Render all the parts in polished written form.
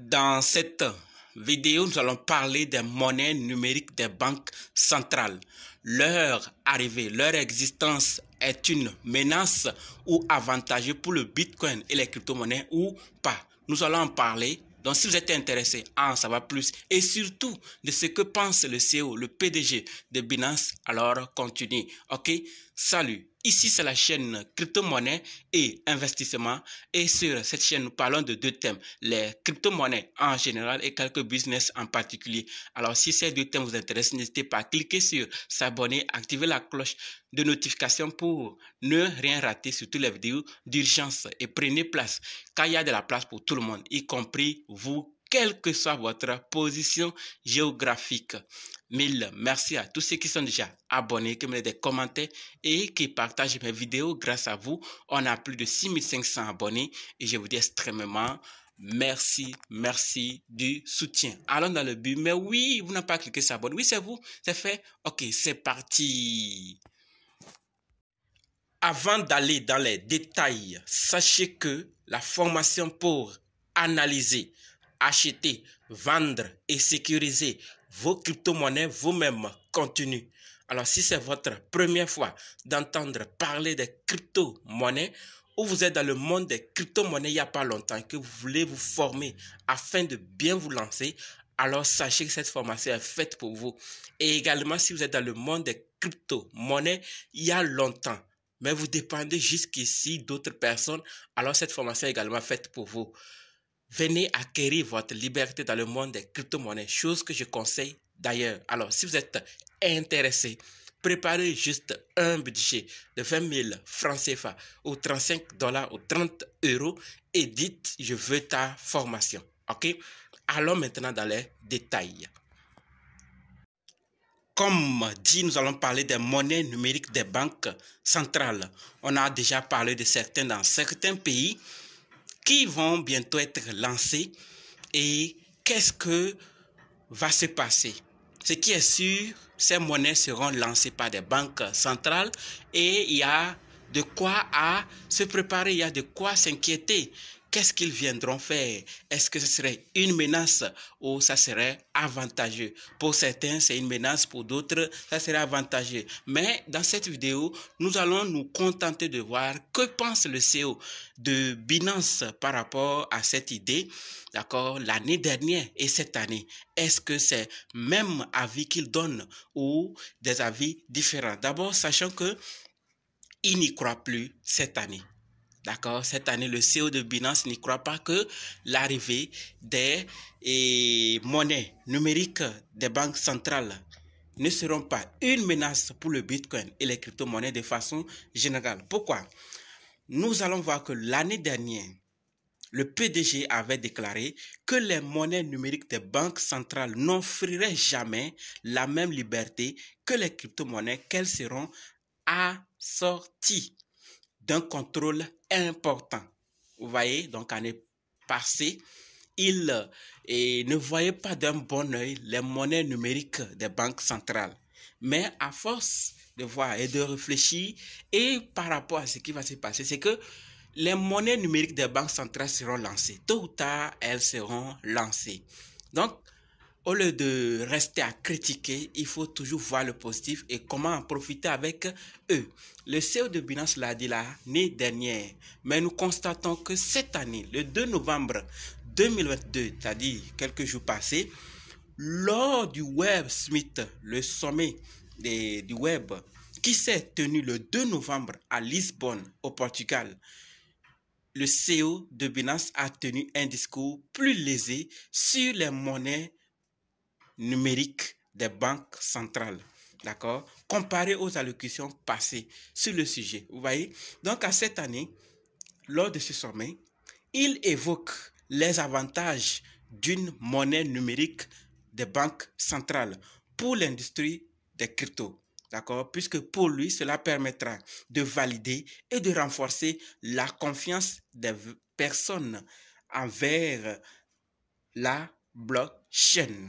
Dans cette vidéo, nous allons parler des monnaies numériques des banques centrales. Leur arrivée, leur existence est une menace ou avantageuse pour le Bitcoin et les crypto-monnaies ou pas. Nous allons en parler. Donc, si vous êtes intéressé à en savoir plus et surtout de ce que pense le CEO, le PDG de Binance, alors continuez. OK? Salut. Ici, c'est la chaîne crypto-monnaie et investissement. Et sur cette chaîne, nous parlons de deux thèmes. Les crypto-monnaies en général et quelques business en particulier. Alors, si ces deux thèmes vous intéressent, n'hésitez pas à cliquer sur s'abonner, activer la cloche de notification pour ne rien rater sur toutes les vidéos d'urgence. Et prenez place, car il y a de la place pour tout le monde, y compris vous, quelle que soit votre position géographique. Mille merci à tous ceux qui sont déjà abonnés, qui me laissent des commentaires et qui partagent mes vidéos. Grâce à vous, on a plus de 6500 abonnés et je vous dis extrêmement merci du soutien. Allons dans le but. Mais oui, vous n'avez pas cliqué sur abonner. Oui, c'est vous, c'est fait. Ok, c'est parti. Avant d'aller dans les détails, sachez que la formation pour analyser, acheter, vendre et sécuriser vos crypto-monnaies vous-même continue. Alors, si c'est votre première fois d'entendre parler des crypto-monnaies ou vous êtes dans le monde des crypto-monnaies il n'y a pas longtemps que vous voulez vous former afin de bien vous lancer, alors sachez que cette formation est faite pour vous. Et également, si vous êtes dans le monde des crypto-monnaies il y a longtemps, mais vous dépendez jusqu'ici d'autres personnes, alors cette formation est également faite pour vous. Venez acquérir votre liberté dans le monde des crypto-monnaies, chose que je conseille d'ailleurs. Alors, si vous êtes intéressé, préparez juste un budget de 20 000 francs CFA ou 35 $ ou 30 € et dites « je veux ta formation ». Ok? Allons maintenant dans les détails. Comme dit, nous allons parler des monnaies numériques des banques centrales. On a déjà parlé de certains dans certains pays qui vont bientôt être lancés. Et qu'est-ce que va se passer? Ce qui est sûr, ces monnaies seront lancées par des banques centrales et il y a de quoi à se préparer, il y a de quoi s'inquiéter. Qu'est-ce qu'ils viendront faire? Est-ce que ce serait une menace ou ça serait avantageux? Pour certains, c'est une menace, pour d'autres, ça serait avantageux. Mais dans cette vidéo, nous allons nous contenter de voir que pense le CEO de Binance par rapport à cette idée, d'accord, l'année dernière et cette année. Est-ce que c'est même avis qu'il donne ou des avis différents? D'abord, sachant que il n'y croit plus cette année. D'accord, cette année, le CEO de Binance n'y croit pas que l'arrivée des monnaies numériques des banques centrales ne seront pas une menace pour le Bitcoin et les crypto-monnaies de façon générale. Pourquoi? Nous allons voir que l'année dernière, le PDG avait déclaré que les monnaies numériques des banques centrales n'offriraient jamais la même liberté que les crypto-monnaies, qu'elles seront assorties d'un contrôle important. Vous voyez, donc l'année passée, il ne voyait pas d'un bon œil les monnaies numériques des banques centrales. Mais à force de voir et de réfléchir, et par rapport à ce qui va se passer, c'est que les monnaies numériques des banques centrales seront lancées. Tôt ou tard, elles seront lancées. Donc, au lieu de rester à critiquer, il faut toujours voir le positif et comment en profiter avec eux. Le CEO de Binance l'a dit l'année dernière, mais nous constatons que cette année, le 2 novembre 2022, c'est-à-dire quelques jours passés, lors du Web Summit, le sommet du web, qui s'est tenu le 2 novembre à Lisbonne, au Portugal, le CEO de Binance a tenu un discours plus lésé sur les monnaies numérique des banques centrales, d'accord, comparé aux allocutions passées sur le sujet. Vous voyez, donc à cette année, lors de ce sommet, il évoque les avantages d'une monnaie numérique des banques centrales pour l'industrie des cryptos, d'accord, puisque pour lui, cela permettra de valider et de renforcer la confiance des personnes envers la blockchain.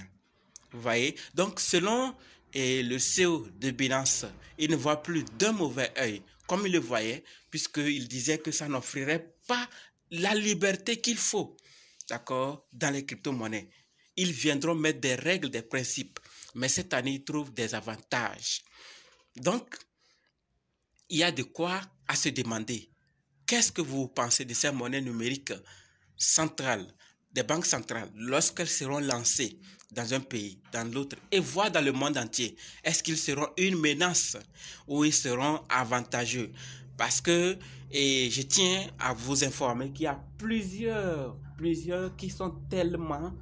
Vous voyez, donc selon le CEO de Binance, il ne voit plus d'un mauvais œil comme il le voyait, puisqu'il disait que ça n'offrirait pas la liberté qu'il faut. d'accord, dans les crypto-monnaies. Ils viendront mettre des règles, des principes, mais cette année, ils trouvent des avantages. Donc, il y a de quoi à se demander. Qu'est-ce que vous pensez de ces monnaies numériques centrales, des banques centrales, lorsqu'elles seront lancées dans un pays, dans l'autre, et voire dans le monde entier? Est-ce qu'ils seront une menace ou ils seront avantageux? Parce que, et je tiens à vous informer qu'il y a plusieurs qui sont tellement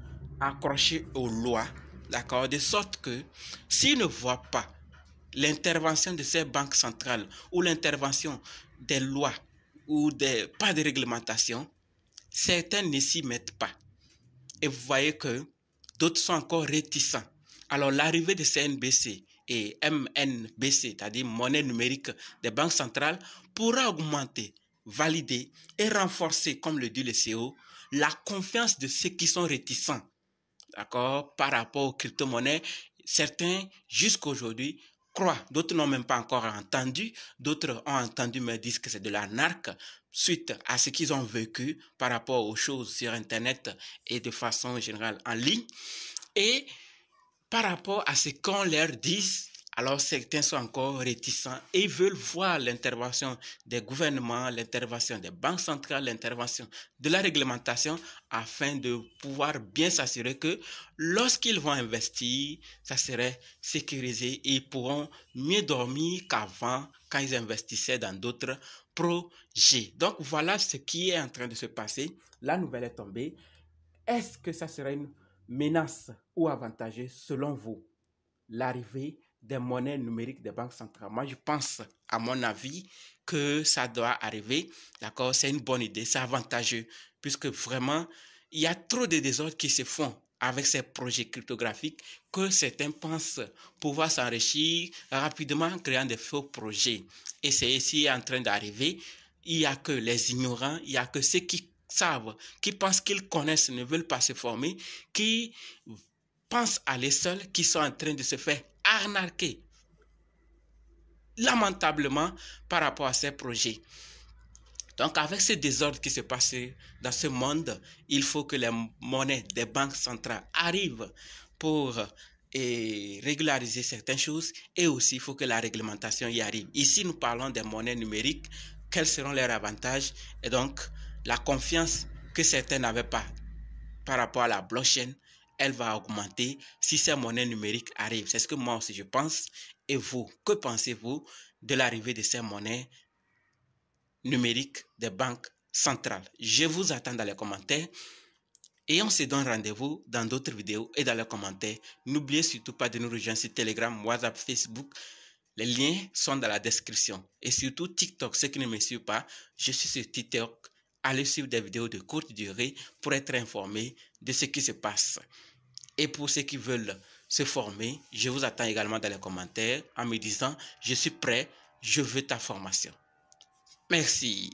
accrochés aux lois, d'accord, de sorte que s'ils ne voient pas l'intervention de ces banques centrales ou l'intervention des lois ou pas de réglementation, certains ne s'y mettent pas. Et vous voyez que d'autres sont encore réticents. Alors l'arrivée de CNBC et MNBC, c'est-à-dire monnaie numérique des banques centrales, pourra augmenter, valider et renforcer, comme le dit le CEO, la confiance de ceux qui sont réticents, d'accord, par rapport aux crypto-monnaies. Certains, jusqu'à aujourd'hui, croient, d'autres n'ont même pas encore entendu, d'autres ont entendu mais disent que c'est de l'arnaque suite à ce qu'ils ont vécu par rapport aux choses sur Internet et de façon générale en ligne. Et par rapport à ce qu'on leur dit, alors certains sont encore réticents et veulent voir l'intervention des gouvernements, l'intervention des banques centrales, l'intervention de la réglementation afin de pouvoir bien s'assurer que lorsqu'ils vont investir, ça serait sécurisé et ils pourront mieux dormir qu'avant quand ils investissaient dans d'autres projets. Donc voilà ce qui est en train de se passer. La nouvelle est tombée. Est-ce que ça serait une menace ou avantageux selon vous, l'arrivée des monnaies numériques des banques centrales? Moi, je pense, à mon avis, que ça doit arriver. D'accord, c'est une bonne idée, c'est avantageux, puisque vraiment, il y a trop de désordres qui se font avec ces projets cryptographiques que certains pensent pouvoir s'enrichir rapidement en créant des faux projets. Et c'est ici en train d'arriver. Il n'y a que les ignorants, il n'y a que ceux qui savent, qui pensent qu'ils connaissent, ne veulent pas se former, qui pensent à les seuls, qui sont en train de se faire arnaquer lamentablement par rapport à ces projets. Donc avec ce désordre qui se passe dans ce monde, il faut que les monnaies des banques centrales arrivent pour régulariser certaines choses et aussi il faut que la réglementation y arrive. Ici, nous parlons des monnaies numériques, quels seront leurs avantages et donc la confiance que certains n'avaient pas par rapport à la blockchain, elle va augmenter si ces monnaies numériques arrivent. C'est ce que moi aussi je pense. Et vous, que pensez-vous de l'arrivée de ces monnaies numériques des banques centrales? Je vous attends dans les commentaires et on se donne rendez-vous dans d'autres vidéos et dans les commentaires. N'oubliez surtout pas de nous rejoindre sur Telegram, WhatsApp, Facebook. Les liens sont dans la description. Et surtout TikTok, ceux qui ne me suivent pas, je suis sur TikTok. Allez suivre des vidéos de courte durée pour être informé de ce qui se passe. Et pour ceux qui veulent se former, je vous attends également dans les commentaires en me disant « Je suis prêt, je veux ta formation ». Merci.